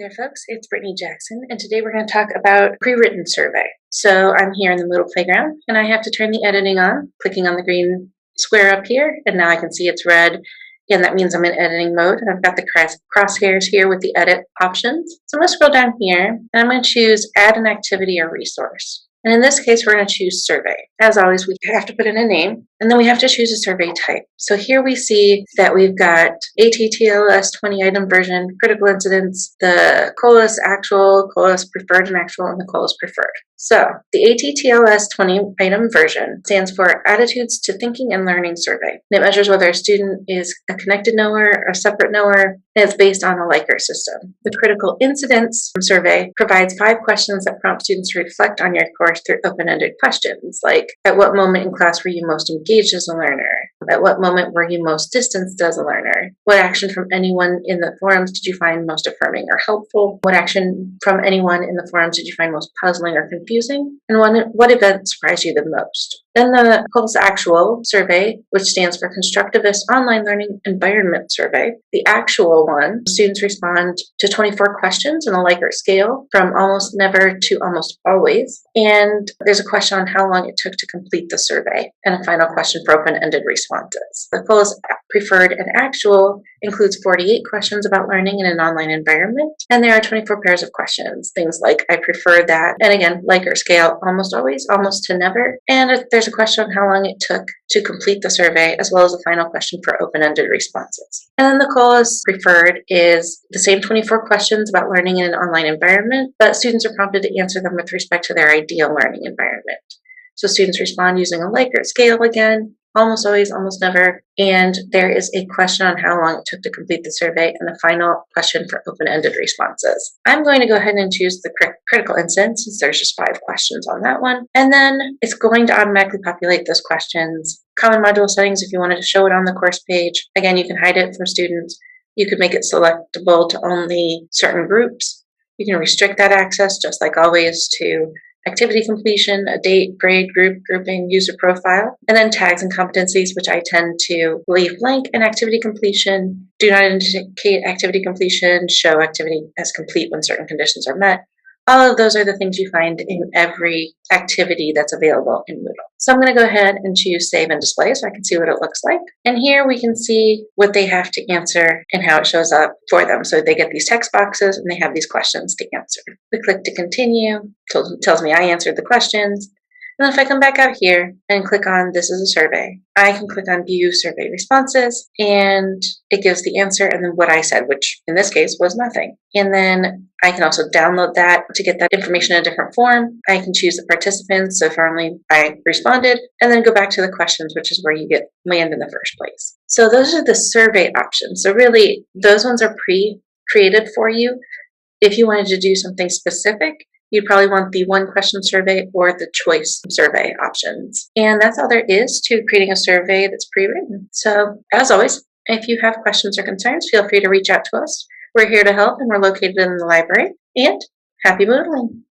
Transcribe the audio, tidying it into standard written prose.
there, folks. It's Brittany Jackson, and today we're going to talk about pre-written survey. So I'm here in the Moodle playground, and I have to turn the editing on, clicking on the green square up here, and now I can see it's red, and that means I'm in editing mode. And I've got the crosshairs here with the edit options. So I'm going to scroll down here, and I'm going to choose Add an Activity or Resource. And in this case, we're going to choose survey. As always, we have to put in a name, and then we have to choose a survey type. So here we see that we've got ATTLS 20 item version, critical incidents, the COLAS actual, COLAS preferred and actual, and the COLAS preferred. So the ATTLS 20 item version stands for Attitudes to Thinking and Learning Survey. And it measures whether a student is a connected knower or a separate knower, and it's based on a Likert system. The critical incidents survey provides 5 questions that prompt students to reflect on your course through open-ended questions, like at what moment in class were you most engaged as a learner? At what moment were you most distanced as a learner? What action from anyone in the forums did you find most affirming or helpful? What action from anyone in the forums did you find most puzzling or confusing? And what event surprised you the most? Then the COLAS Actual survey, which stands for Constructivist Online Learning Environment Survey. The actual one, students respond to 24 questions in a Likert scale from almost never to almost always. And there's a question on how long it took to complete the survey, and a final question for open-ended responses. The COLAS Preferred and Actual includes 48 questions about learning in an online environment, and there are 24 pairs of questions. Things like, I prefer that, and again, Likert scale, almost always, almost to never, and there's a question on how long it took to complete the survey, as well as a final question for open-ended responses. And then the COLAS Preferred is the same 24 questions about learning in an online environment, but students are prompted to answer them with respect to their ideal learning environment. So students respond using a Likert scale again, almost always, almost never, and there is a question on how long it took to complete the survey and a final question for open-ended responses. I'm going to go ahead and choose the critical incident since there's just 5 questions on that one, and then it's going to automatically populate those questions. Common module settings, if you wanted to show it on the course page, again, you can hide it from students. You could make it selectable to only certain groups. You can restrict that access, just like always, to activity completion, a date, grade, group, grouping, user profile, and then tags and competencies, which I tend to leave blank, and activity completion, do not indicate activity completion, show activity as complete when certain conditions are met. All of those are the things you find in every activity that's available in Moodle. So I'm going to go ahead and choose Save and Display so I can see what it looks like. And here we can see what they have to answer and how it shows up for them. So they get these text boxes and they have these questions to answer. We click to continue, tells me I answered the questions. And then if I come back out here and click on This is a Survey, I can click on View Survey Responses, and it gives the answer and then what I said, which in this case was nothing. And then I can also download that to get that information in a different form. I can choose the participants, so if only I responded, and then go back to the questions, which is where you land in the first place. So those are the survey options. So really, those ones are pre-created for you. If you wanted to do something specific, you'd probably want the one question survey or the choice survey options. And that's all there is to creating a survey that's pre-written. So as always, if you have questions or concerns, feel free to reach out to us. We're here to help, and we're located in the library. And happy Moodling!